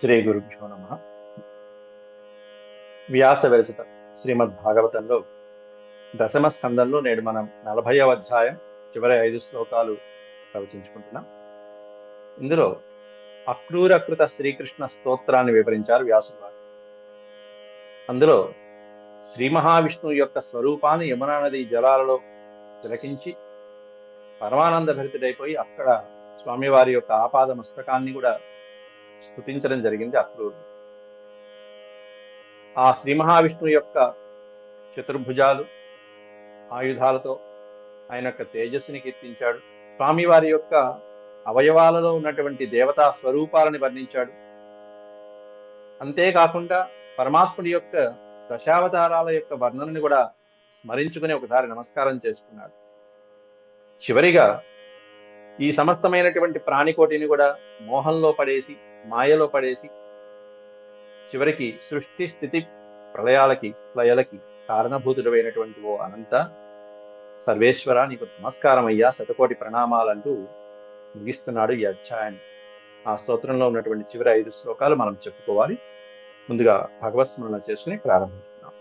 శ్రీ గురుభ్యో నమ. వ్యాస విరచిత శ్రీమద్ భాగవతంలో దశమ స్కందంలో నేడు మనం 40వ అధ్యాయం చివరి 5 శ్లోకాలు ప్రవచించుకుంటున్నాం. ఇందులో అక్రూరకృత శ్రీకృష్ణ స్తోత్రాన్ని వివరించారు వ్యాసుడు వారు. అందులో శ్రీ మహావిష్ణువు యొక్క స్వరూపాన్ని యమునా నది జలాలలో తిలకించి పరమానంద భరితుడైపోయి అక్కడ స్వామివారి యొక్క ఆపాద మస్తకాన్ని కూడా స్తుతించడం జరిగింది అక్రూరుడు. ఆ శ్రీ మహావిష్ణువు యొక్క చతుర్భుజాలు ఆయుధాలతో ఆయన యొక్క తేజస్సుని కీర్తించాడు. స్వామివారి యొక్క అవయవాలలో ఉన్నటువంటి దేవతా స్వరూపాలని వర్ణించాడు. అంతేకాకుండా పరమాత్ముడి యొక్క దశావతారాల యొక్క వర్ణనని కూడా స్మరించుకుని ఒకసారి నమస్కారం చేసుకున్నాడు. చివరిగా ఈ సమస్తమైనటువంటి ప్రాణికోటిని కూడా మోహంలో పడేసి, మాయలో పడేసి, చివరికి సృష్టి స్థితి లయలకి కారణభూతుడమైనటువంటి ఓ అనంత సర్వేశ్వర, నీకు నమస్కారం అయ్యా, శతకోటి ప్రణామాలంటూ ముగిస్తున్నాడు ఈ అధ్యాయాన్ని. ఆ స్తోత్రంలో ఉన్నటువంటి చివరి 5 శ్లోకాలు మనం చెప్పుకోవాలి. ముందుగా భగవత్స్మరణ చేసుకుని ప్రారంభించుకున్నాం.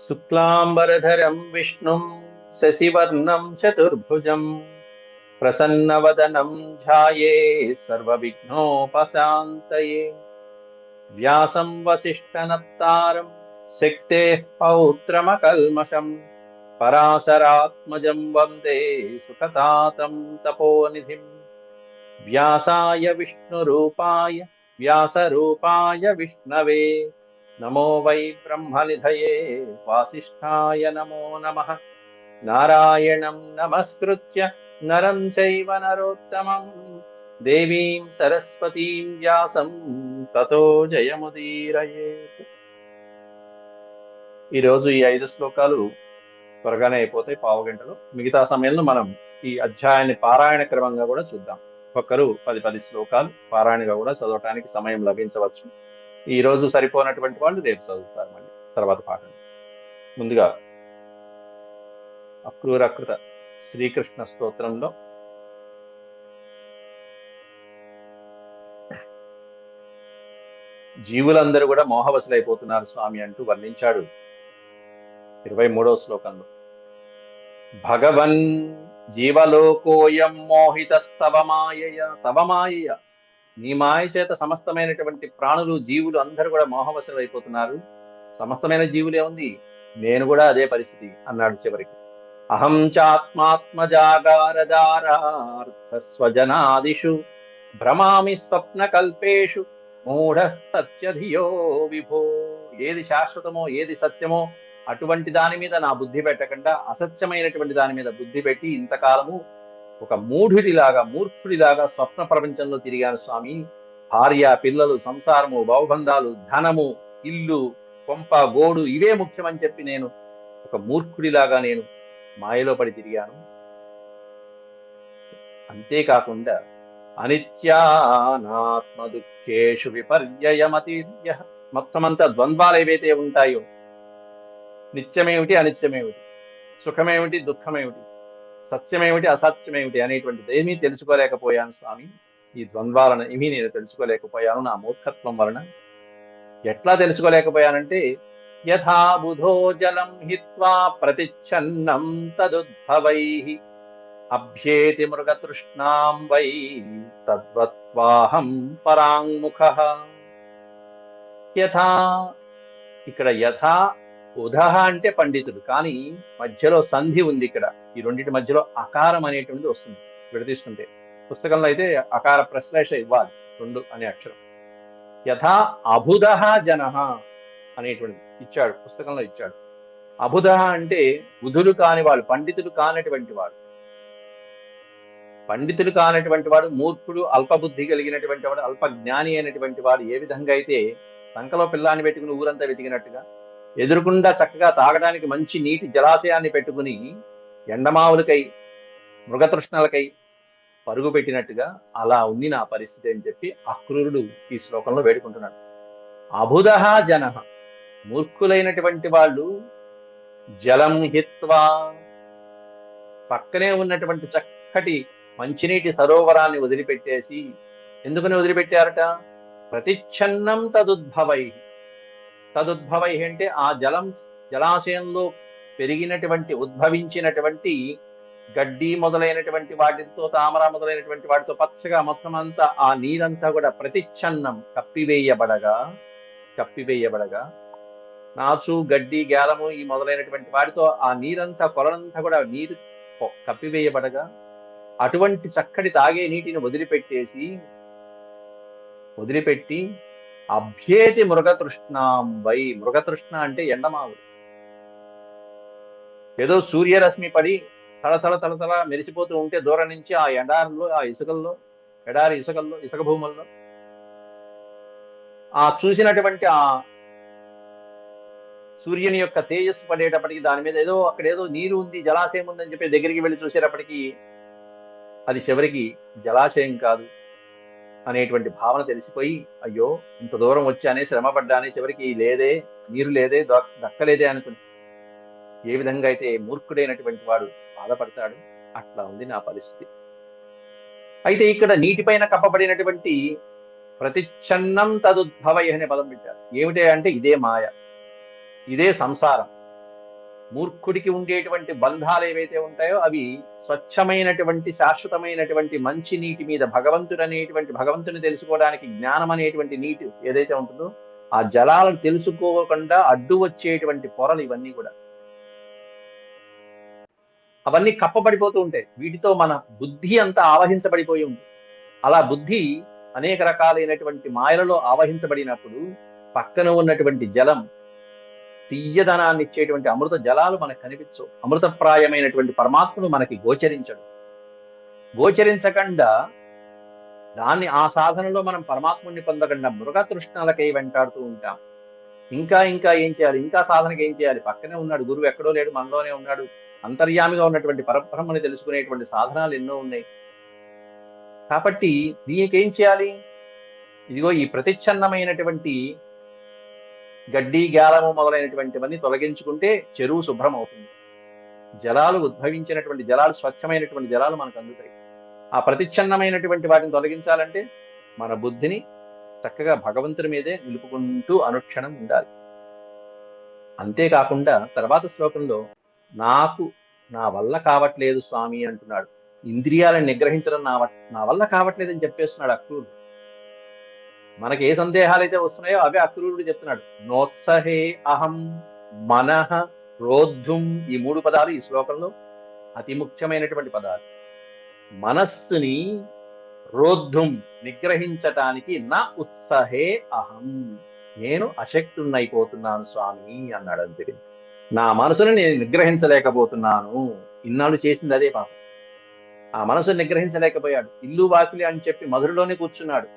శుక్లాంబరధరం విష్ణుం శశివర్ణం చతుర్భుజం ప్రసన్నవదనం ధ్యాయే సర్వవిఘ్నోపశాంతయే వ్యాసం వసిష్ఠనప్తారం శక్తేః పౌత్రమకల్మషం పరాశరాత్మజం వందే సుఖతాతం తపోనిధిం వ్యాసాయ విష్ణురూపాయ వ్యాసరూపాయ విష్ణవే నమో వై బ్రహ్మనిధయే వాసిష్ఠాయ నమో నమః. నారాయణం నమస్కృత్య నరం చైవ నరోత్తమం దేవీం సరస్వతీం వ్యాసం తతో జయముదీరయేత్. ఈరోజు ఈ 5 శ్లోకాలు త్వరగానే అయిపోతాయి, పావుగంటలో. మిగతా సమయంలో మనం ఈ అధ్యాయాన్ని పారాయణ క్రమంగా కూడా చూద్దాం. ఒక్కరు 10 శ్లోకాలు పారాయణగా కూడా చదవటానికి సమయం లభించవచ్చు. ఈ రోజు సరిపోనటువంటి వాళ్ళు రేపు చదువుతారు మళ్ళీ తర్వాత పాఠం. ముందుగా అక్రూరకృత శ్రీకృష్ణ స్తోత్రంలో జీవులందరూ కూడా మోహవశులైపోతున్నారు స్వామి అంటూ వర్ణించాడు 23వ శ్లోకంలో. భగవన్ జీవలోకోయం మోహితస్తవ మాయయ, తవ మాయయ, నీ మాయ చేత సమస్తమైనటువంటి ప్రాణులు జీవులు అందరూ కూడా మోహవశులైపోతున్నారు. సమస్తమైన జీవులే ఉంది, నేను కూడా అదే పరిస్థితి అన్నాడు చివరికి. అహం చాత్మాత్మజాగారదారార్థస్వజనాదిషు భ్రమామి స్వప్న కల్పేషు మూఢ సత్యధియో విభో. ఏది శాశ్వతమో ఏది సత్యమో అటువంటి దాని మీద నా బుద్ధి పెట్టకుండా అసత్యమైనటువంటి దాని మీద బుద్ధి పెట్టి ఇంతకాలము ఒక మూర్ఖుడిలాగా స్వప్న ప్రపంచంలో తిరిగాను స్వామి. భార్య, పిల్లలు, సంసారము, భవబంధాలు, ధనము, ఇల్లు, కొంప, గోడు ఇవే ముఖ్యమని చెప్పి నేను ఒక మూర్ఖుడిలాగా నేను మాయలో పడి తిరిగాను. అంతేకాకుండా అనిత్యానాత్మ దుఃఖేషు విపర్యయమతిర్య, మొత్తమంతా ద్వంద్వాలు ఏవైతే ఉంటాయో, నిత్యమేమిటి అనిత్యమేమిటి, సుఖమేమిటి దుఃఖమేమిటి, సత్యమేమిటి అసత్యమేమిటి అనేటువంటిది ఏమీ తెలుసుకోలేకపోయాను స్వామి. ఈ ద్వంద్వాలను ఏమీ నేను తెలుసుకోలేకపోయాను నా మూర్ఖత్వం వలన. ఎట్లా తెలుసుకోలేకపోయానంటే, యథా బుధో జలం హిత్వా ప్రతిచ్ఛన్నం తదుద్భవైః అభ్యేతి మృగతృష్ణాం వై తద్వత్వాహం పరాంముఖః. యథా, ఇక్కడ యథా ఉదహ అంటే పండితుడు, కానీ మధ్యలో సంధి ఉంది. ఇక్కడ ఈ రెండింటి మధ్యలో అకారం అనేటువంటిది వస్తుంది విడదీస్తుంటే. పుస్తకంలో అయితే అకార ప్రశ్లేష ఇవ్వాలి, 2 అనే అక్షరం. యథా అబుధః జనః అనేటువంటిది ఇచ్చాడు, పుస్తకంలో ఇచ్చాడు. అబుధః అంటే బుధులు కాని వాడు, పండితులు కానటువంటి వాడు. పండితులు కానటువంటి వాడు మూర్ఖుడు, అల్పబుద్ధి కలిగినటువంటి వాడు, అల్ప జ్ఞాని అయినటువంటి వాడు ఏ విధంగా అయితే సంకలో పిల్లాన్ని పెట్టుకుని ఊరంతా వెతికినట్టుగా, ఎదురుకుండా చక్కగా తాగడానికి మంచి నీటి జలాశయాన్ని పెట్టుకుని ఎండమావులకై మృగతృష్ణలకై పరుగు పెట్టినట్టుగా అలా ఉంది నా పరిస్థితి అని చెప్పి అక్రూరుడు ఈ శ్లోకంలో వేడుకుంటున్నాడు. అబుధః జనః, మూర్ఖులైనటువంటి వాళ్ళు జలం హిత్వా, పక్కనే ఉన్నటువంటి చక్కటి మంచినీటి సరోవరాన్ని వదిలిపెట్టేసి, ఎందుకని వదిలిపెట్టారట? ప్రతిచ్ఛన్నం తదుద్భవై. తదుద్భవై అంటే ఆ జలాశయంలో పెరిగినటువంటి ఉద్భవించినటువంటి గడ్డి మొదలైనటువంటి వాటితో, తామర మొదలైనటువంటి వాటితో పచ్చగా మొత్తం అంతా ఆ నీరంతా కూడా ప్రతిచ్ఛన్నం కప్పివేయబడగా నాచు, గడ్డి, గ్యాలము ఈ మొదలైనటువంటి వాటితో ఆ నీరంతా, కొలనంతా కూడా నీరు కప్పివేయబడగా అటువంటి చక్కటి తాగే నీటిని వదిలిపెట్టి అభ్యేతి మృగతృష్ణాంబై. మృగతృష్ణ అంటే ఎండమావులు. ఏదో సూర్యరశ్మి పడి తల మెరిసిపోతూ ఉంటే దూరం నుంచి ఆ ఎడారిలో, ఆ ఎడారి ఇసుక భూముల్లో ఆ చూసినటువంటి ఆ సూర్యుని యొక్క తేజస్సు పడేటప్పటికి దాని మీద అక్కడేదో నీరు ఉంది, జలాశయం ఉందని చెప్పి దగ్గరికి వెళ్ళి చూసేటప్పటికి అది చివరికి జలాశయం కాదు అనేటువంటి భావన తెలిసిపోయి, అయ్యో ఇంత దూరం వచ్చానే, శ్రమ పడ్డానే, చివరికి నీరు లేదే, దక్కలేదే అనుకుని ఏ విధంగా అయితే మూర్ఖుడైనటువంటి వాడు బాధపడతాడు, అట్లా ఉంది నా పరిస్థితి. అయితే ఇక్కడ నీటిపైన కప్పబడినటువంటి ప్రతిచ్ఛన్నం తదుద్భవై అనే పదం పెట్టారు. ఏమిటి అంటే ఇదే మాయ, ఇదే సంసారం. మూర్ఖుడికి ఉండేటువంటి బంధాలు ఏవైతే ఉంటాయో అవి స్వచ్ఛమైనటువంటి, శాశ్వతమైనటువంటి మంచి నీటి మీద భగవంతుని తెలుసుకోవడానికి జ్ఞానం అనేటువంటి నీటి ఏదైతే ఉంటుందో ఆ జలాలను తెలుసుకోకుండా అడ్డు వచ్చేటువంటి పొరలు ఇవన్నీ కూడా, అవన్నీ కప్పబడిపోతూ ఉంటాయి. వీటితో మన బుద్ధి అంతా ఆవహించబడిపోయి ఉంటుంది. అలా బుద్ధి అనేక రకాలైనటువంటి మాయలలో ఆవహించబడినప్పుడు పక్కన ఉన్నటువంటి జలం, తీయదనాన్ని ఇచ్చేటువంటి అమృత జలాలు మనకు కనిపించవు. అమృతప్రాయమైనటువంటి పరమాత్మను మనకి గోచరించకుండా దాన్ని, ఆ సాధనలో మనం పరమాత్ముని పొందకుండా మృగతృష్ణలకై వెంటాడుతూ ఉంటాం. ఇంకా ఏం చేయాలి, ఇంకా సాధనకి ఏం చేయాలి? పక్కనే ఉన్నాడు గురువు, ఎక్కడో లేడు, మనలోనే ఉన్నాడు. అంతర్యామిగా ఉన్నటువంటి పరబ్రహ్మని తెలుసుకునేటువంటి సాధనాలు ఎన్నో ఉన్నాయి. కాబట్టి దీనికి ఏం చేయాలి? ఇదిగో ఈ ప్రతిచ్ఛన్నమైనటువంటి గడ్డి, గ్యాలము మొదలైనటువంటివన్నీ తొలగించుకుంటే చెరువు శుభ్రం అవుతుంది. జలాలు ఉద్భవించినటువంటి జలాలు, స్వచ్ఛమైనటువంటి జలాలు మనకు అందుతాయి. ఆ ప్రతిచ్ఛన్నమైనటువంటి వాటిని తొలగించాలంటే మన బుద్ధిని చక్కగా భగవంతుని మీదే నిలుపుకుంటూ అనుక్షణం ఉండాలి. అంతేకాకుండా తర్వాత శ్లోకంలో నా వల్ల కావట్లేదు స్వామి అంటున్నాడు. ఇంద్రియాలను నిగ్రహించడం నా వల్ల కావట్లేదని చెప్పేస్తున్నాడు అక్రూరుడు. మనకి ఏ సందేహాలు అయితే వస్తున్నాయో అవే అక్రూరుడు చెప్తున్నాడు. నోత్సహే అహం మనః రోద్ధుం, ఈ 3 పదాలు ఈ శ్లోకంలో అతి ముఖ్యమైనటువంటి పదాలు. మనస్సుని రోద్ధుం, నిగ్రహించటానికి నా ఉత్సహే అహం, నేను అశక్తున్నైపోతున్నాను స్వామి అన్నాడు. అంతే, నా మనసుని నేను నిగ్రహించలేకపోతున్నాను. ఇన్నాళ్ళు చేసింది అదే పాపం. ఆ మనసుని నిగ్రహించలేకపోయాడు. ఇల్లు వాకిలి అని చెప్పి మధురలోనే కూర్చున్నాడు.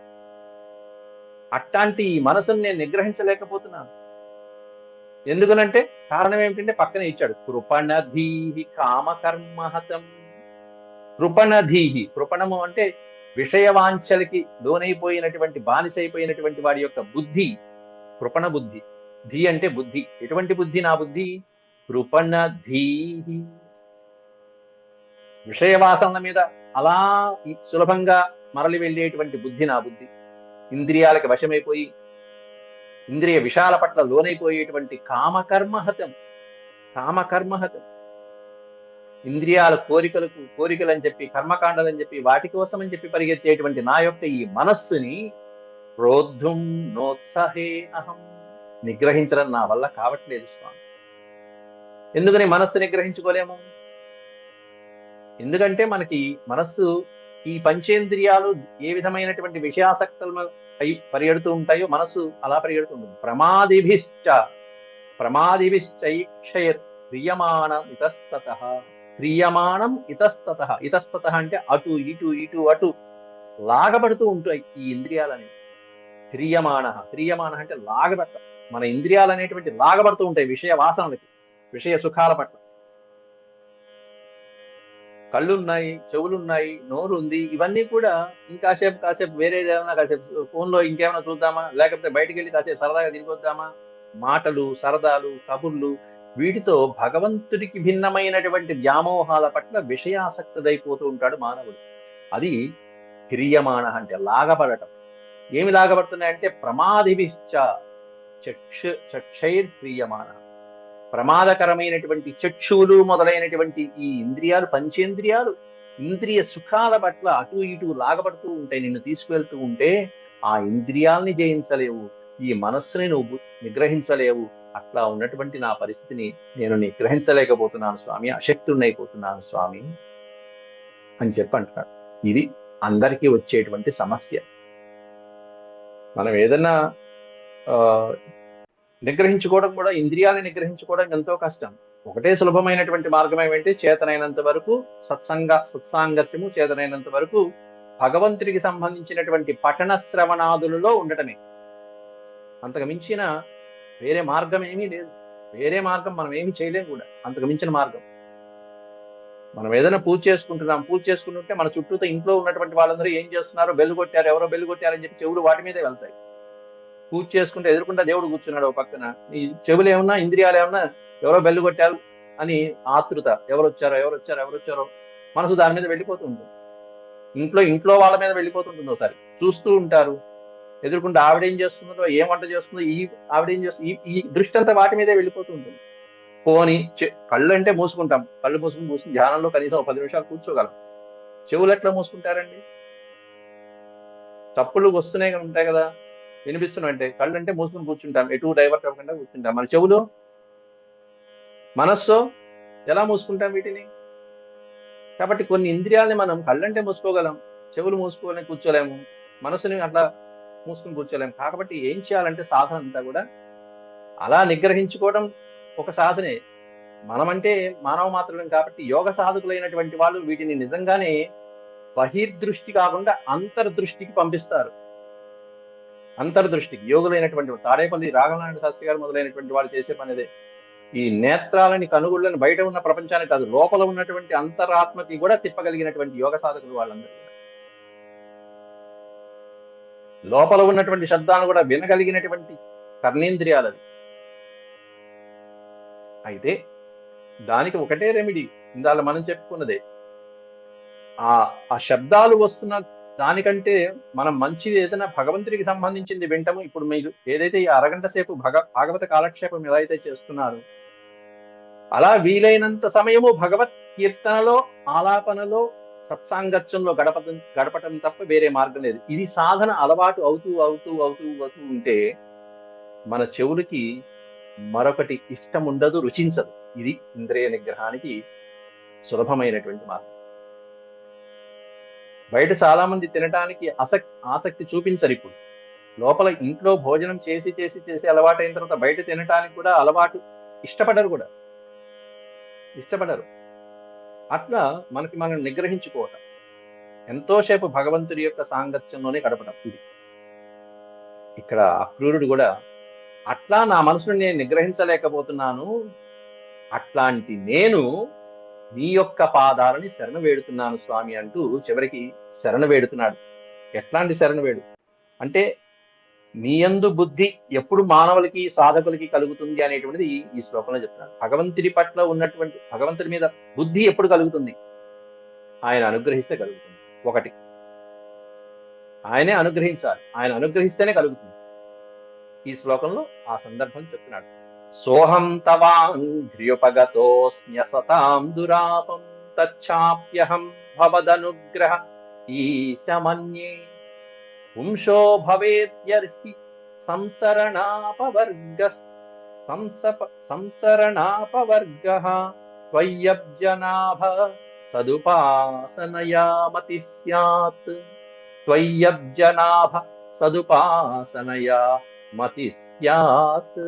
అట్లాంటి ఈ మనసుని నేను నిగ్రహించలేకపోతున్నాను. ఎందుకనంటే కారణం ఏమిటంటే పక్కనే ఇచ్చాడు, కృపణధీహి కామకర్మహతం. కృపణము అంటే విషయవాంఛలకి లోనైపోయినటువంటి, బానిసైపోయినటువంటి వాడి యొక్క బుద్ధి కృపణ బుద్ధి. ధీ అంటే బుద్ధి. ఎటువంటి బుద్ధి? నా బుద్ధి కృపణధీహి. విషయవాసనల మీద అలా సులభంగా మరలి వెళ్ళేటువంటి బుద్ధి నా బుద్ధి. ఇంద్రియాలకు వశమైపోయి ఇంద్రియ విషయాల పట్ల లోనైపోయేటువంటి కామకర్మహతం. ఇంద్రియాల కోరికలు అని చెప్పి, కర్మకాండలని చెప్పి, వాటి కోసం అని చెప్పి పరిగెత్తేటువంటి నా యొక్క ఈ మనస్సుని రోద్ధుం నోత్సహే అహం, నిగ్రహించడం నా వల్ల కావట్లేదు స్వామి. ఎందుకని మనస్సు నిగ్రహించుకోలేము? ఎందుకంటే మనకి మనస్సు, ఈ పంచేంద్రియాలు ఏ విధమైనటువంటి విషయాసక్తులను పరిగెడుతూ ఉంటాయో మనస్సు అలా పరిగెడుతూ ఉంటుంది. ప్రమాదిభిశ్చైక్షయత్ క్రియమాణం ఇతస్తతః. ఇతస్తతః అంటే అటు ఇటు లాగబడుతూ ఉంటాయి ఈ ఇంద్రియాలని. హ్రియమాణ అంటే లాగబట్ట. మన ఇంద్రియాలు అనేటువంటి లాగబడుతూ ఉంటాయి విషయ వాసనలకి, విషయ సుఖాల పట్ల. కళ్ళున్నాయి, చెవులున్నాయి, నోరు ఉంది, ఇవన్నీ కూడా కాసేపు వేరే ఏదైనా, కాసేపు ఫోన్లో ఇంకేమైనా చూద్దామా, లేకపోతే బయటికి వెళ్ళి కాసేపు సరదాగా తిరిగొద్దామా, మాటలు, సరదాలు, కబుర్లు, వీటితో భగవంతుడికి భిన్నమైనటువంటి వ్యామోహాల పట్ల విషయాసక్తుడైపోతూ ఉంటాడు మానవుడు. అది హ్రియమాణ అంటే లాగబడటం. ఏమి లాగబడుతున్నాయంటే ప్రమాదివిశ్చ చక్షైర్ హ్రియమాణ. ప్రమాదకరమైనటువంటి చక్షువులు మొదలైనటువంటి ఈ ఇంద్రియాలు, పంచేంద్రియాలు ఇంద్రియ సుఖాల పట్ల అటు ఇటు లాగబడుతూ ఉంటాయి. నిన్ను తీసుకువెళ్తూ ఉంటే ఆ ఇంద్రియాల్ని జయించలేవు, ఈ మనస్సుని నువ్వు నిగ్రహించలేవు. అట్లా ఉన్నటువంటి నా పరిస్థితిని నేను నిగ్రహించలేకపోతున్నాను స్వామి, అశక్తున్నైపోతున్నాను స్వామి అని చెప్పి అంటున్నాడు. ఇది అందరికీ వచ్చేటువంటి సమస్య. మనం ఏదన్నా నిగ్రహించుకోవడం కూడా, ఇంద్రియాలను నిగ్రహించుకోవడం ఎంతో కష్టం. ఒకటే సులభమైనటువంటి మార్గం ఏమంటే చేతనైనంత వరకు సత్సాంగత్యము, చేతనైనంత వరకు భగవంతుడికి సంబంధించినటువంటి పఠన శ్రవణాదులలో ఉండటమే. అంతకు మించిన వేరే మార్గం ఏమీ లేదు. వేరే మార్గం మనం ఏమి చేయలేము కూడా, అంతకు మించిన మార్గం. మనం ఏదైనా పూజ చేసుకుంటుంటే మన చుట్టూతో ఇంట్లో ఉన్నటువంటి వాళ్ళందరూ ఏం చేస్తున్నారో, బెల్లు కొట్టారు, ఎవరో బెల్లు కొట్టారని చెప్పి చెవులు వాటి మీదే వెళ్తాయి. పూజ చేసుకుంటే ఎదురుకుండా దేవుడు కూర్చున్నాడు ఒక పక్కన, ఈ చెవులు ఏమన్నా, ఇంద్రియాలు ఏమన్నా ఎవరో బెల్లు కొట్టారు అని ఆతృత, ఎవరు వచ్చారో మనసు దాని మీద వెళ్ళిపోతూ ఉంటుంది. ఇంట్లో వాళ్ళ మీద వెళ్ళిపోతుంటుంది. ఒకసారి చూస్తూ ఉంటారు, ఎదురుకుండా ఆవిడేం చేస్తుందో, ఏం వంట చేస్తుందో, ఆవిడేం చేస్తుందో, ఈ దృష్టి అంతా వాటి మీదే వెళ్ళిపోతూ ఉంటుంది. పోని కళ్ళు అంటే మూసుకుంటాం, కళ్ళు మూసుకుని ధ్యానంలో కనీసం 10 నిమిషాలు కూర్చోగలం. చెవులు ఎట్లా మూసుకుంటారండి? తప్పులు వస్తూనే ఉంటాయి కదా, వినిపిస్తున్నాయంటే కళ్ళు అంటే మూసుకుని కూర్చుంటాం, ఎటు డైవర్ట్ అవ్వకుండా కూర్చుంటాం. మన చెవులు, మనస్సు ఎలా మూసుకుంటాం వీటిని? కాబట్టి కొన్ని ఇంద్రియాలని మనం కళ్ళంటే మూసుకోగలం, చెవులు మూసుకొని కూర్చోలేము, మనసుని అట్లా మూసుకుని కూర్చోలేము. కాబట్టి ఏం చేయాలంటే సాధన అంతా కూడా అలా నిగ్రహించుకోవడం ఒక సాధనే. మనమంటే మానవ మాత్రమే కాబట్టి యోగ సాధకులైనటువంటి వాళ్ళు వీటిని నిజంగానే బహిర్దృష్టి కాకుండా అంతర్దృష్టికి పంపిస్తారు. అంతర్దృష్టికి యోగులైనటువంటి తాడేపల్లి రాఘవనారాయణ శాస్త్రి గారు మొదలైనటువంటి వాళ్ళు చేసే పని అదే. ఈ నేత్రాలని, కనుగుళ్ళని బయట ఉన్న ప్రపంచానికి కాదు, లోపల ఉన్నటువంటి అంతరాత్మకి కూడా తిప్పగలిగినటువంటి యోగ సాధకులు వాళ్ళందరూ. లోపల ఉన్నటువంటి శబ్దాలను కూడా వినగలిగినటువంటి కర్ణేంద్రియాలు. అయితే దానికి ఒకటే రెమెడీ, ఇందాక మనం చెప్పుకున్నదే. ఆ శబ్దాలు వస్తున్న దానికంటే మనం మంచిది ఏదైనా భగవంతుడికి సంబంధించింది వింటము. ఇప్పుడు మీరు ఏదైతే ఈ అరగంట సేపు భాగవత కాలక్షేపం ఎలా అయితే చేస్తున్నారు, అలా వీలైనంత సమయము భగవత్ కీర్తనలో, ఆలాపనలో, సత్సాంగత్యంలో గడపటం తప్ప వేరే మార్గం లేదు. ఇది సాధన అలవాటు అవుతూ ఉంటే మన చెవులకి మరొకటి ఇష్టం ఉండదు, రుచించదు. ఇది ఇంద్రియ నిగ్రహానికి సులభమైనటువంటి మార్గం. బయట చాలా మంది తినటానికి ఆసక్తి చూపించరు. ఇప్పుడు లోపల ఇంట్లో భోజనం చేసి అలవాటైన తర్వాత బయట తినటానికి కూడా ఇష్టపడరు. అట్లా మనం నిగ్రహించుకోవటం, ఎంతోసేపు భగవంతుడి యొక్క సాంగత్యంలోనే గడపడం. ఇది ఇక్కడ అక్రూరుడు కూడా అట్లా నా మనసును నేను నిగ్రహించలేకపోతున్నాను, అట్లాంటి నేను నీ యొక్క పాదాలని శరణ వేడుతున్నాను స్వామి అంటూ చివరికి శరణ వేడుతున్నాడు. ఎట్లాంటి శరణ వేడు అంటే, నీ యందు బుద్ధి ఎప్పుడు మానవులకి, సాధకులకి కలుగుతుంది అనేటువంటిది ఈ శ్లోకంలో చెప్తున్నాడు. భగవంతుడి మీద బుద్ధి ఎప్పుడు కలుగుతుంది? ఆయన అనుగ్రహిస్తే కలుగుతుంది. ఒకటి, ఆయనే అనుగ్రహించాలి, ఆయన అనుగ్రహిస్తేనే కలుగుతుంది. ఈ శ్లోకంలో ఆ సందర్భం చెప్తున్నాడు. సోహం తవాంఘ్ర్యుపగతోస్మ్యసతాం దురాపం తచ్చాప్యహం భవదనుగ్రహ ఈశమన్యే పుంసో భవేద్యర్హి సంసరణాపవర్గః త్వయ్యబ్జనాభ సదుపాసనయా మతి స్యాత్. త్వయ్యబ్జనాభ సదుపాసనయా మతి స్యాత్.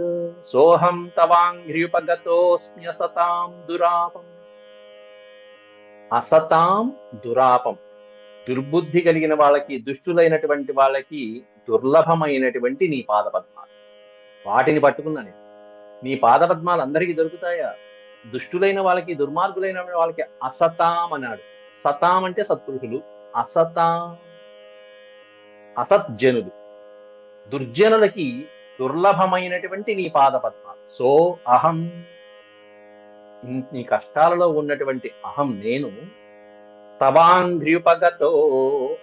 సోహం తవాంఘ్ర్యుపగతోస్మ్యసతాం దురాపం. అసతాం దురాపం, దుర్బుద్ధి కలిగిన వాళ్ళకి, దుష్టులైనటువంటి వాళ్ళకి దుర్లభమైనటువంటి నీ పాదపద్మాలు, వాటిని పట్టుకున్నా నేను. నీ పాదపద్మాలు అందరికీ దొరుకుతాయా? దుష్టులైన వాళ్ళకి, దుర్మార్గులైన వాళ్ళకి అసతాం అన్నాడు. సతాం అంటే సత్పురుషులు, అసతాం అసత్జనులు, దుర్జనులకి దుర్లభమైనటువంటి నీ పాదపద్మాలు. సో అహం నీ కష్టాలలో ఉన్నటువంటి అహం నేను తవాంఘ్ర్యుపగతో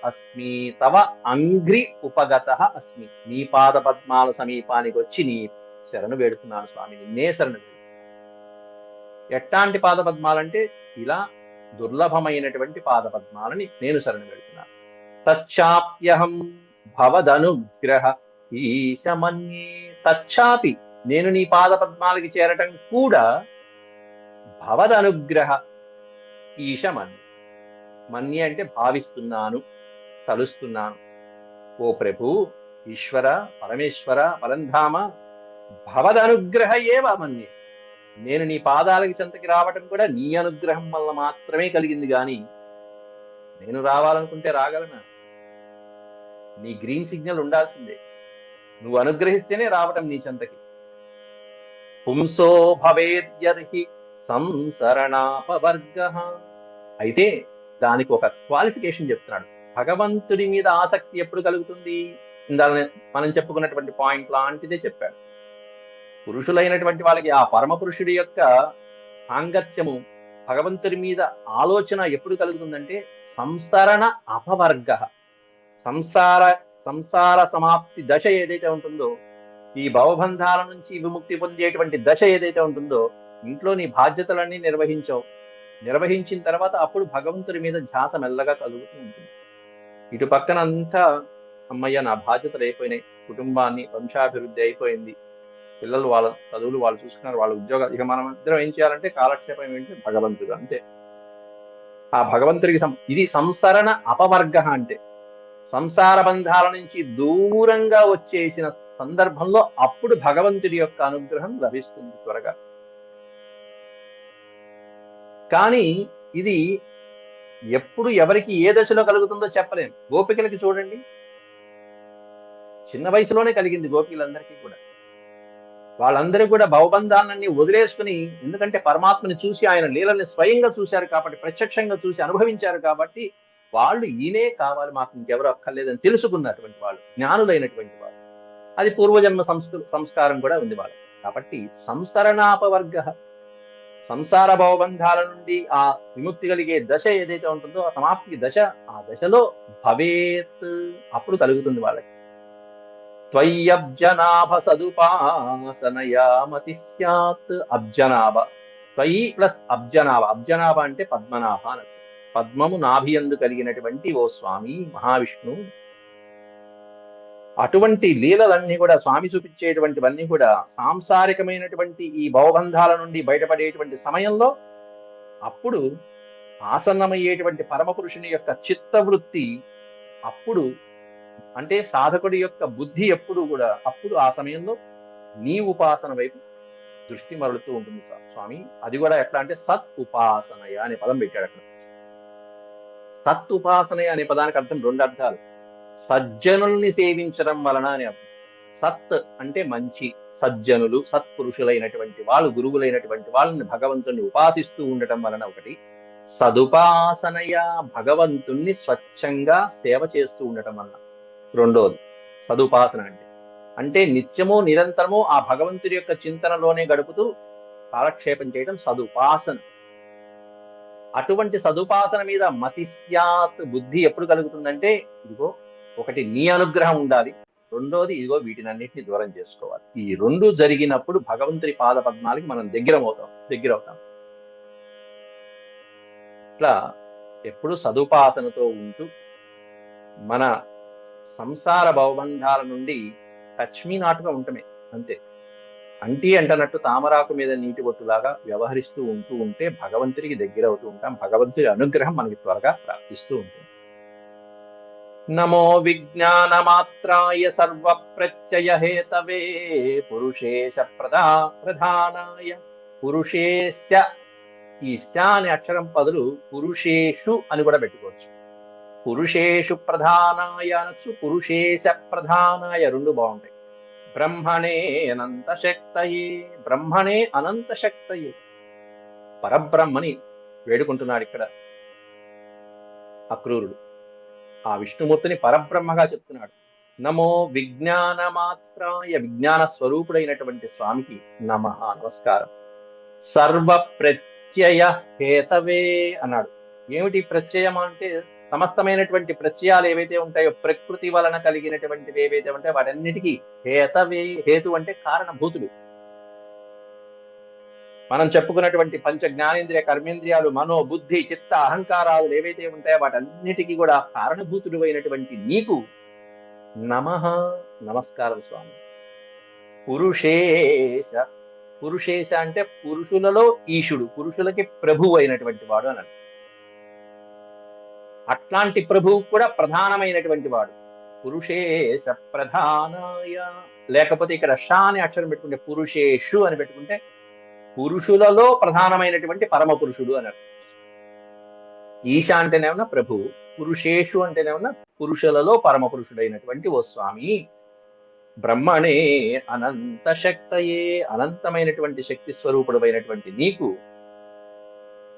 అస్మి, తవ అంఘ్రి ఉపగత అస్మి, నీ పాద పద్మాల సమీపానికి వచ్చి నీ శరణు వేడుతున్నాను స్వామి, నిన్నే శరణు వేడుతున్నాను. ఎట్లాంటి పాద పద్మాలంటే ఇలా దుర్లభమైనటువంటి పాద పద్మాలని నేను శరణు వేడుతున్నాను. తచ్చాప్యహం భవదనుగ్రహ ఈశమన్యే, తచ్చాపి నేను నీ పాద పద్మాలకి చేరటం కూడా భవదనుగ్రహ ఈశమన్యే, మన్య అంటే భావిస్తున్నాను, తలుస్తున్నాను. ఓ ప్రభు, ఈశ్వర, పరమేశ్వర, పరంధామ, భవదనుగ్రహ ఏవ మన్యే, నేను నీ పాదాలకి చెంతకి రావటం కూడా నీ అనుగ్రహం వల్ల మాత్రమే కలిగింది గాని నేను రావాలనుకుంటే రాగలనా? నీ గ్రీన్ సిగ్నల్ ఉండాల్సిందే, నువ్వు అనుగ్రహిస్తేనే రావటం నీ చెంతకి. పుంసో భవేద్యర్హి సంసరణాపవర్గ, అయితే దానికి ఒక క్వాలిఫికేషన్ చెప్తున్నాడు. భగవంతుడి మీద ఆసక్తి ఎప్పుడు కలుగుతుంది? ఇందాక మనం చెప్పుకున్నటువంటి పాయింట్ లాంటిదే చెప్పాడు. పురుషులైనటువంటి వాళ్ళకి ఆ పరమ పురుషుడి యొక్క సాంగత్యము, భగవంతుడి మీద ఆలోచన ఎప్పుడు కలుగుతుందంటే సంసరణ అపవర్గ, సంసార సమాప్తి దశ ఏదైతే ఉంటుందో, ఈ భవబంధాల నుంచి విముక్తి పొందేటువంటి దశ ఏదైతే ఉంటుందో, ఇంట్లో నీ బాధ్యతలన్నీ నిర్వహించిన తర్వాత అప్పుడు భగవంతుడి మీద ధ్యాస మెల్లగా కలుగుతూ ఉంటుంది. ఇటు పక్కన అంతా అమ్మయ్య నా బాధ్యతలు అయిపోయినాయి, కుటుంబాన్ని వంశాభివృద్ధి అయిపోయింది, పిల్లలు వాళ్ళ చదువులు వాళ్ళు చూసుకున్నారు, వాళ్ళ ఉద్యోగాలు, ఇక మనం ఇద్దరం ఏం చేయాలంటే కాలక్షేపం ఏంటి భగవంతుడు, అంతే. ఆ భగవంతుడికి ఇది సంసరణ అపవర్గ అంటే సంసార బంధాల నుంచి దూరంగా వచ్చేసిన సందర్భంలో అప్పుడు భగవంతుడి యొక్క అనుగ్రహం లభిస్తుంది త్వరగా. కానీ ఇది ఎప్పుడు ఎవరికి ఏ దశలో కలుగుతుందో చెప్పలేం. గోపికలకి చూడండి, చిన్న వయసులోనే కలిగింది గోపికలందరికీ కూడా. వాళ్ళందరూ కూడా భవబంధాలన్నీ వదిలేసుకుని, ఎందుకంటే పరమాత్మని చూసి ఆయన లీలని స్వయంగా చూశారు కాబట్టి, ప్రత్యక్షంగా చూసి అనుభవించారు కాబట్టి, వాళ్ళు ఈయనే కావాలి, మాకు ఇంకెవరు అక్కర్లేదని తెలుసుకున్నటువంటి వాళ్ళు, జ్ఞానులైనటువంటి వాళ్ళు. అది పూర్వజన్మ సంస్కారం కూడా ఉంది వాళ్ళు. కాబట్టి సంసరణాపవర్గ, సంసార భవబంధాల నుండి ఆ విముక్తి కలిగే దశ ఏదైతే ఉంటుందో, ఆ సమాప్తి దశ, ఆ దశలో భవేత్, అప్పుడు కలుగుతుంది వాళ్ళకి. త్వయ్యబ్జనాభ సదుపాసనయా మతి స్యాత్, అబ్జనాభ, త్వయి ప్లస్ అబ్జనాభ, అబ్జనాభ అంటే పద్మనాభ అని, పద్మము నాభియందు కలిగినటువంటి ఓ స్వామి మహావిష్ణు, అటువంటి లీలలన్నీ కూడా స్వామి చూపించేటువంటివన్నీ కూడా సాంసారికమైనటువంటి ఈ భవబంధాల నుండి బయటపడేటువంటి సమయంలో, అప్పుడు ఆసన్నమయ్యేటువంటి పరమపురుషుని యొక్క చిత్తవృత్తి, అప్పుడు అంటే సాధకుడి యొక్క బుద్ధి ఎప్పుడు కూడా అప్పుడు ఆ సమయంలో నీ ఉపాసన వైపు దృష్టి మరలుతూ ఉంటుంది స్వామి. అది కూడా ఎట్లా అంటే సత్ ఉపాసనయ అనే పదం పెట్టాడు అక్కడ. సత్ ఉపాసనయ అనే పదానికి అర్థం రెండు అర్థాలు. సజ్జనుల్ని సేవించడం వలన అని అర్థం. సత్ అంటే మంచి, సజ్జనులు, సత్పురుషులైనటువంటి వాళ్ళు, గురువులైనటువంటి వాళ్ళని భగవంతుని ఉపాసిస్తూ ఉండటం వలన ఒకటి, సదుపాసనయ భగవంతుణ్ణి స్వచ్ఛంగా సేవ చేస్తూ ఉండటం వలన రెండోది. సదుపాసన అంటే నిత్యము నిరంతరము ఆ భగవంతుడి యొక్క చింతనలోనే గడుపుతూ కాలక్షేపం చేయడం సదుపాసన. అటువంటి సదుపాసన మీద మతి స్యాత్, బుద్ధి ఎప్పుడు కలుగుతుందంటే, ఇదిగో ఒకటి నీ అనుగ్రహం ఉండాలి, రెండోది ఇదిగో వీటినన్నింటినీ దూరం చేసుకోవాలి. ఈ రెండు జరిగినప్పుడు భగవంతుడి పాద పద్మాలకి మనం దగ్గరవుతాం. ఇట్లా ఎప్పుడు సదుపాసనతో ఉంటూ మన సంసార భవబంధాల నుండి టచ్మీనాటుగా ఉండటమే, అంతే. అంటనట్టు తామరాకు మీద నీటి బొట్టులాగా వ్యవహరిస్తూ ఉంటే భగవంతుడికి దగ్గర అవుతూ ఉంటాం, భగవంతుడి అనుగ్రహం మనకి త్వరగా ప్రాప్తిస్తూ ఉంటుంది. నమో విజ్ఞానమాత్రాయ సర్వ ప్రత్యయ హేతవే పురుషేశ ప్రధానాయ, పురుషేశ, ఈ శ అనే అక్షరం బదులు పురుషేషు అని కూడా పెట్టుకోవచ్చు. పురుషేషు ప్రధానాయ అనొచ్చు, పురుషేశ ప్రధానాయ, రెండు బాగుంటాయి. బ్రహ్మణే అనంత శక్తయే, బ్రహ్మణే అనంత శక్తయే, పరబ్రహ్మని వేడుకుంటున్నాడు ఇక్కడ అక్రూరుడు. ఆ విష్ణుమూర్తిని పరబ్రహ్మగా చెప్తున్నాడు. నమో విజ్ఞానమాత్రాయ, విజ్ఞాన స్వరూపుడైనటువంటి స్వామికి నమః, నమస్కారం. సర్వ ప్రత్యయ హేతవే అన్నాడు. ఏమిటి ప్రత్యయం అంటే సమస్తమైనటువంటి ప్రత్యయాలు ఏవైతే ఉంటాయో ప్రకృతి వలన కలిగినటువంటివి ఏవైతే ఉంటాయో వాటన్నిటికీ హేతవే. హేతు అంటే కారణభూతుడు. మనం చెప్పుకున్నటువంటి పంచ జ్ఞానేంద్రియ కర్మేంద్రియాలు మనో బుద్ధి చిత్త అహంకారాలు ఏవైతే ఉంటాయో వాటన్నిటికీ కూడా కారణభూతుడు అయినటువంటి నీకు నమః, నమస్కారం స్వామి. పురుషేశ. పురుషేశ అంటే పురుషులలో ఈశుడు, పురుషులకి ప్రభువు అయినటువంటి వాడు అన్నాడు. అట్లాంటి ప్రభువు కూడా ప్రధానమైనటువంటి వాడు. పురుషేశ ప్రధానాయ. లేకపోతే ఇక్కడ షా అని అక్షరం పెట్టుకుంటే పురుషేషు అని పెట్టుకుంటే పురుషులలో ప్రధానమైనటువంటి పరమ పురుషుడు అన్నాడు. ఈశ అంటేనేమన్నా ప్రభువు, పురుషేషు అంటేనేమన్నా పురుషులలో పరమ పురుషుడైనటువంటి ఓ స్వామి. బ్రహ్మణే అనంత శక్తయే. అనంతమైనటువంటి శక్తి స్వరూపుడమైనటువంటి నీకు,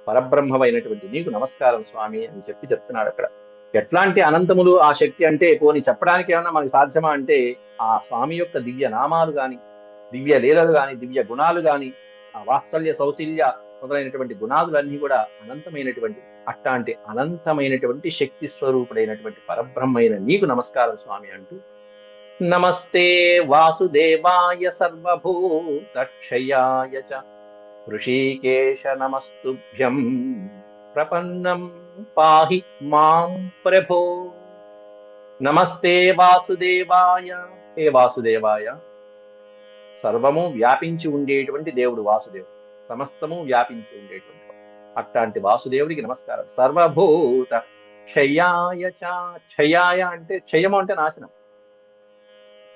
పరబ్రహ్మమైనటువంటి నీకు నమస్కారం స్వామి అని చెప్తున్నాడు అక్కడ. ఎట్లాంటి అనంతములు ఆ శక్తి అంటే పోని చెప్పడానికి ఏమన్నా మనకి సాధ్యమా అంటే ఆ స్వామి యొక్క దివ్య నామాలు గాని, దివ్య లీలలు గాని, దివ్య గుణాలు గాని, ఆ వాత్సల్య సౌశల్య మొదలైనటువంటి గుణాదులన్నీ కూడా అనంతమైనటువంటి అట్లాంటి అనంతమైనటువంటి శక్తి స్వరూపుడైనటువంటి పరబ్రహ్మైన నీకు నమస్కారం స్వామి అంటూ నమస్తే వాసుదేవాయ సర్వభూతక్షయాయ చ ఋషికేశ నమస్తుభ్యం ప్రపన్నం పాహి మాం ప్రభో. నమస్తే వాసుదేవాయ. హే వాసుదేవాయ. సర్వము వ్యాపించి ఉండేటువంటి దేవుడు వాసుదేవుడు, సమస్తము వ్యాపించి ఉండేటువంటి అట్లాంటి వాసుదేవుడికి నమస్కారం. సర్వభూత క్షయాయ చ. క్షయాయ అంటే క్షయము అంటే నాశనం,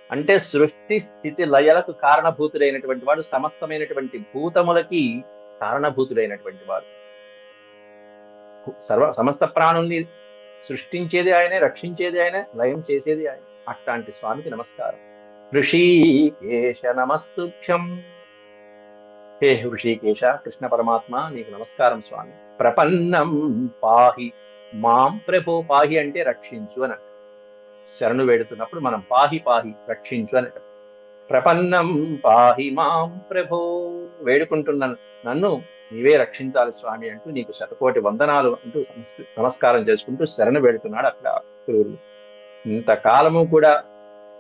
అంటే సృష్టి స్థితి లయలకు కారణభూతుడైనటువంటి వాడు, సమస్తమైనటువంటి భూతములకి కారణభూతుడైనటువంటి వాడు. సమస్త ప్రాణుల్ని సృష్టించేది ఆయనే, రక్షించేది ఆయనే, లయం చేసేది ఆయన. అట్లాంటి స్వామికి నమస్కారం. ఋషికేశ నమస్తుభ్యం. హే ఋషికేశ, కృష్ణ పరమాత్మ నీకు నమస్కారం స్వామి. ప్రపన్నం పాహి మాం ప్రభో. పాహి అంటే రక్షించు అని. శరణు వేడుతున్నప్పుడు మనం పాహి పాహి రక్షించు అని. ప్రపన్నం పాహి మాం ప్రభో. వేడుకుంటున్నాను, నన్ను నీవే రక్షించాలి స్వామి అంటూ నీకు శతకోటి వందనాలు అంటూ నమస్కారం చేసుకుంటూ శరణు వేడుతున్నాడు అక్కడ క్రూరుడు. ఇంతకాలము కూడా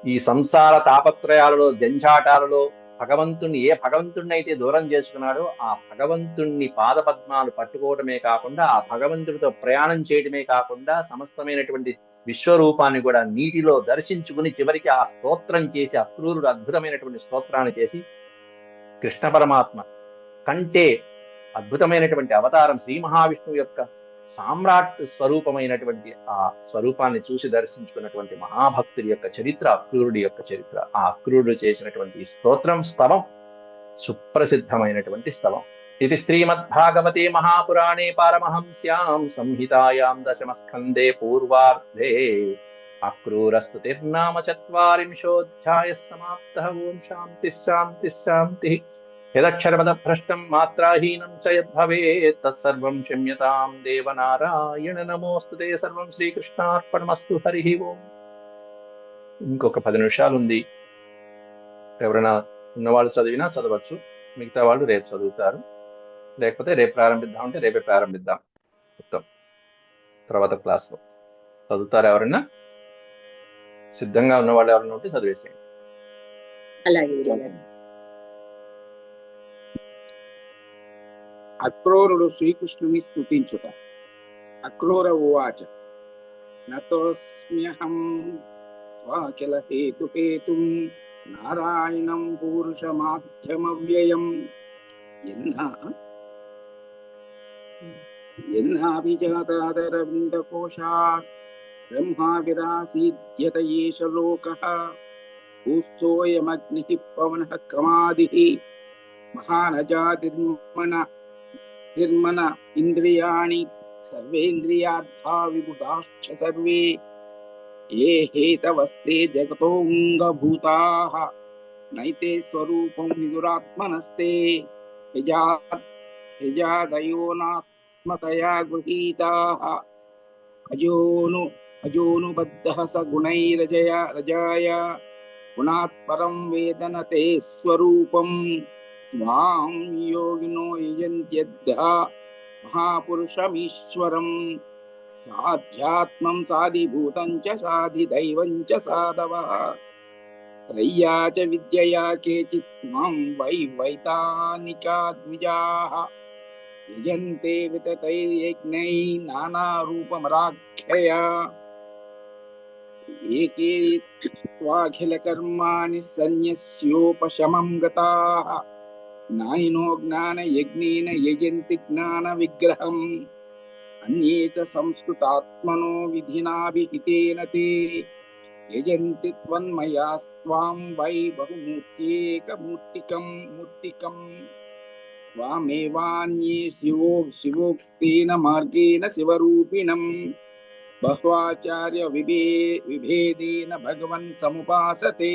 ఈ సంసార తాపత్రయాలలో, జంఝాటాలలో భగవంతుణ్ణి, ఏ భగవంతుణ్ణి అయితే దూరం చేసుకున్నాడో ఆ భగవంతుణ్ణి పాదపద్మాలు పట్టుకోవటమే కాకుండా, ఆ భగవంతుడితో ప్రయాణం చేయటమే కాకుండా, సమస్తమైనటువంటి విశ్వరూపాన్ని కూడా నీటిలో దర్శించుకుని చివరికి ఆ స్తోత్రం చేసి, అక్రూరుడు అద్భుతమైనటువంటి స్తోత్రాన్ని చేసి కృష్ణ పరమాత్మ కంటే అద్భుతమైనటువంటి అవతారం శ్రీ మహావిష్ణువు యొక్క సామ్రాట్ స్వరూపమైనటువంటి ఆ స్వరూపాన్ని చూసి దర్శించుకున్నటువంటి మహాభక్తుడి యొక్క చరిత్ర అక్రూరుడి యొక్క చరిత్ర. ఆ అక్రూరుడు చేసినటువంటి స్తోత్రం, స్తవం సుప్రసిద్ధమైనటువంటి స్తవం. ఇది శ్రీమద్భాగవతే మహాపురాణే పారమహంస్యాం సంహితాయాం దశమస్కందే పూర్వార్ధే అక్రూరస్తుతిర్నామ 40 సమాప్తః. ఓం శాంతి శాంతి శాంతి. యదక్షరపదభ్రష్టం మాత్రాహీనం చ యద్భవేత్ తత్సర్వం క్షమ్యతాం దేవనారాయణ నమోస్తుతే. సర్వం శ్రీకృష్ణార్పణమస్తు. హరి ఓం. ఇంకొక 10 నిమిషాలు ఉంది. ఎవరైనా ఉన్నవాళ్ళు చదివినా చదవచ్చు, మిగతా వాళ్ళు రేపు చదువుతారు. లేకపోతే రేపు ప్రారంభిద్దామంటే రేపే ప్రారంభిద్దాం. మొత్తం తర్వాత క్లాస్లో చదువుతారు. ఎవరైనా సిద్ధంగా ఉన్న వాళ్ళు ఎవరైనా ఉంటే చదివేసేయండి. అలాగే. అక్రూరుడు శ్రీకృష్ణుని స్తుతించుట. అక్రూర ఉవాచ నతోస్మ్యహం త్వాఖిల హేతుహేతుం నారాయణం పూరుషమాధ్యమవ్యయం యన్నాభిజాతాదరవిందకోశాత్ బ్రహ్మా విరాసీద్యత ఏష లోకః భూస్తోయమగ్నిః పవనః కమాదిః మహానజాతిర్మన ఇంద్రియాణి సర్వేంద్రియార్థా విబుధాశ్చ సర్వే ఏ హేతవస్తే జగతోంగభూతాః నైతే స్వరూపం విదురాత్మనస్తే యజాదయోనాత్మతయా గృహీతాః అజోనుబద్ధః స గుణైరజాయ గుణాత్ పరం వేదన తే స్వరూపం त्वां योगिनो यजन्त्यद्धा महापुरुषमीश्वरम् साध्यात्मं साधिभूतं च साधिदैवं च साधवः त्रय्या च विद्यया केचित् मां वैतानिका द्विजाः यजन्ते विततैर्यज्ञैः नानारूपमराख्यया एके त्वाखिलकर्माणि सन्न्यस्योपशमं गताः नायिनो ज्ञानयज्ञेन यजन्ति ज्ञानविग्रहम् अन्ये च संस्कृतात्मनो विधिनाभिहितेन ते यजन्ति त्वन्मयास्त्वां वै बहुमूर्त्येकमूर्तिकम् त्वामेवान्ये शिवोक्तेन मार्गेण शिवरूपिणम् बह्वाचार्य विभेदेन भगवन् समुपासते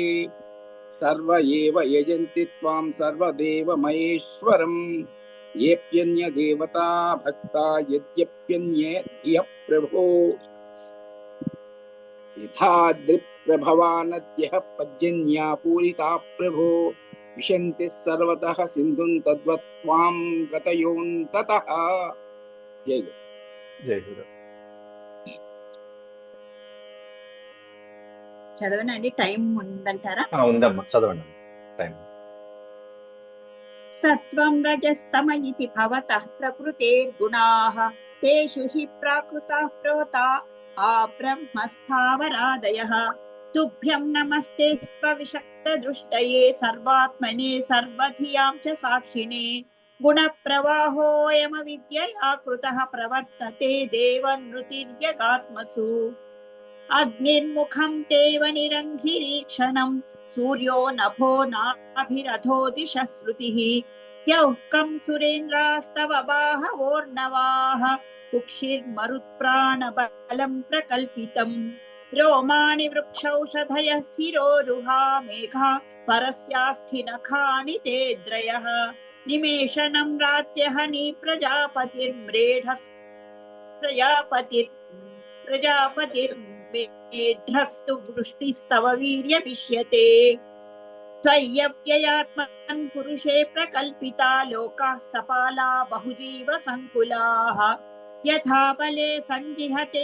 सर्व एव यजन्ति त्वां सर्वदेव महेश्वरम् येऽप्यन्य देवता भक्ता यद्यप्यन्ये धियः प्रभो यथा दृक्प्रभवानद्यः पर्जन्या पूरिता प्रभो विशन्ति सर्वतः सिन्धुं तद्वत् त्वां गतयोऽन्ततः। जय జై గురు. చదవనండి, టైం ఉందంటారా? ఉందమ్మా, చదవండి టైం. సత్వం రజస్తమ ఇతి భవతః ప్రకృతేర్గుణాః తేషు హి ప్రాకృతః ప్రోతా ఆబ్రహ్మస్థావరాదయః తుభ్యం నమస్తే స్వవిశక్తదృష్టయే సర్వాత్మనే సర్వధియాం చ సాక్షిణే గుణప్రవాహోऽయమవిద్యయా కృతః ప్రవర్తతే దేవనృతిర్యగాత్మసు అగ్నిర్ముఖం తేవ నిరంఘిరీక్షణం సూర్యో నభో నాభిరథో దిశః శృతిః యౌఃకం సురేంద్రాస్తవ బాహవోర్ణవాః కుక్షిర్మరుత్ప్రాణబలం ప్రకల్పితం రోమాణి వృక్షౌషధయః శిరోరుహా మేఘా పరస్యాస్థినఖాని te ద్రయః నిమేషణం రాత్యహని ప్రజాపతిర్మేఢ్రస్తు వృష్టిస్తవ వీర్యమిష్యతే त्वय्यव्ययात्मन् पुरुषे प्रकल्पिता लोकाः सपाला बहुजीव संकुलाः यथा बले संजिहते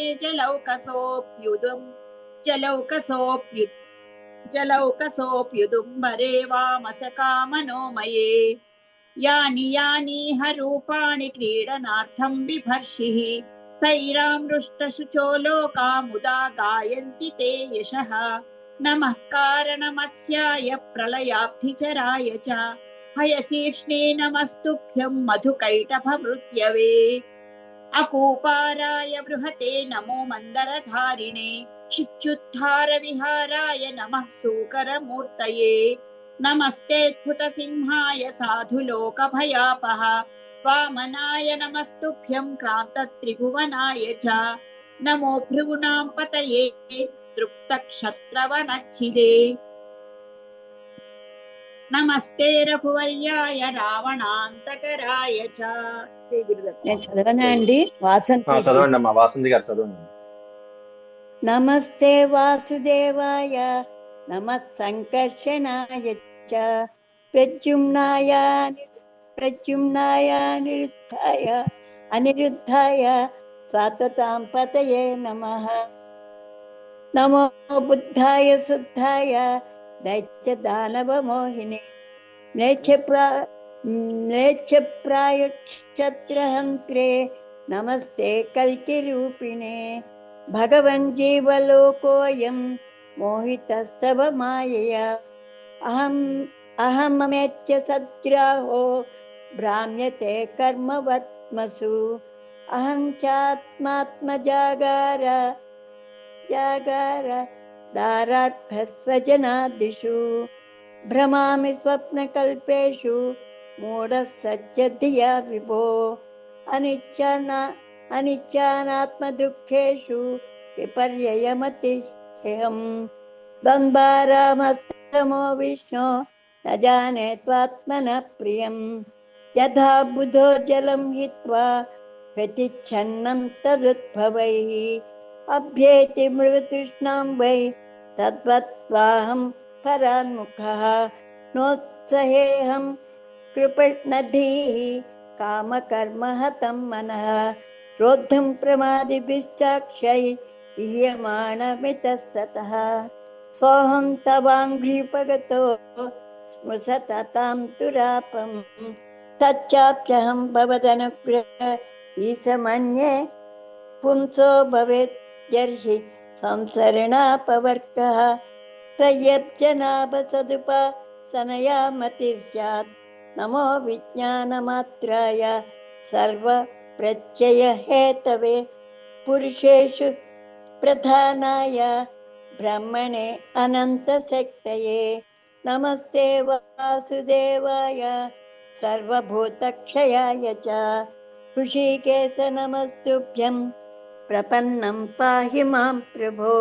जलौकसोऽप्युदुम्बरे वामसका मनोमये यानि यानीह रूपाणि क्रीडनार्थं बिभर्षिः तैरामृष्टशुचो लोका मुदा गायन्ति ते यशः नमः कारणमत्स्याय प्रलयाब्धिचराय च हयशीर्ष्णे नमस्तुभ्यं मधुकैटभमृत्यवे अकूपाराय बृहते नमो मन्दरधारिणे शिच्युद्धारविहाराय नमः सूकरमूर्तये नमस्तेऽद्भुतसिंहाय साधुलोकभयापः वामनाय नमस्तुभ्यं क्रान्तत्रिभुवनाय च नमो भृगूणां पतये तृप्तक्षत्रवनच्छिदे नमस्ते रघुवर्याय रावणान्तकराय च. నేను చదవనా అండి? వాసంతి చదవండి అమ్మా, వాసంతి గారు చదవండి. నమస్తే వాసుదేవాయ నమః సంకర్షణాయ చ ప్రద్యుమ్నాయ అనిరుద్ధాయ స్వాతతాం పతయే నమః నమో బుద్ధాయ శుద్ధాయ దైత్య దానవ మోహిని మ్లేచ్ఛప్రాయ క్షత్రహంత్రే నమస్తే కల్కిరూపిణే భగవన్ జీవలోకోయం మోహితస్తవ మాయయా అహమేత్య సద్గ్రాహో భ్రామ్యతే కర్మవర్త్మసు అహం చాత్మాత్మజాగార దారార్థస్వజనాదిషు భ్రమామి స్వప్నకల్పేషు మూఢః సత్యధియా విభో అనిత్యానాత్మదుఃఖేషు విపర్యయమతిహ్యం ద్వంద్వారామస్తమో విష్ణో న జానే త్వాత్మనః ప్రియం యథా బుధో జలం హిత్వా ప్రతిచ్ఛన్నం తదుద్భవైః అభ్యేతి మృగతృష్ణాం వై తద్వత్వాహం పరాన్ముఖః నోత్సహేహం कृपणधीः कामकर्म हतं मनः क्रोद्धं प्रमादिभिश्चाक्षय इह्यमाणमितस्ततः सोऽहं तवाङ्घ्रिपगतो स्मृशततां दुरापम् तच्चाप्यहं भवदनुग्रह ईशमन्ये पुंसो भवेत् यर्हि संसरणापवर्गः प्रयज्जनाभसदुपासनया मतिः स्यात् नमो विज्ञानमात्राय सर्वप्रत्ययहेतवे पुरुषेषु प्रधानाय ब्रह्मणे अनन्तशक्तये नमस्ते वासुदेवाय सर्वभूतक्षयाय च ऋषिकेश नमस्तुभ्यं प्रपन्नं पाहि मां प्रभो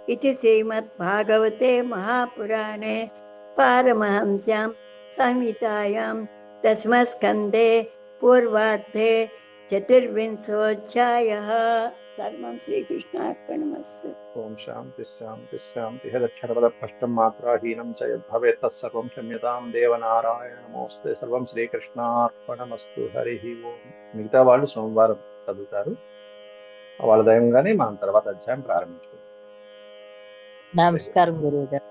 इति श्रीमद्भागवते महापुराणे पारमहंस्यां संहितायां दशमस्कन्धे पूर्वार्धे चतुर्विंशोऽध्यायः। सर्वं श्रीकृष्णार्पणमस्तु। ओम शांति शांति शांति। यदक्षरपदभ्रष्टं मात्राहीनं च यद्भवेत् तत्सर्वं क्षम्यतां देवनारायण नमोऽस्तु। सर्वं శ్రీకృష్ణార్పణమస్తు హరి ఓం. మిగతా వాళ్ళు సోమవారం చదువుతారు. వాళ్ళ దయంగానే మనం తర్వాత అధ్యాయం ప్రారంభించుకుంటాం. నమస్కారం గురువు గారు.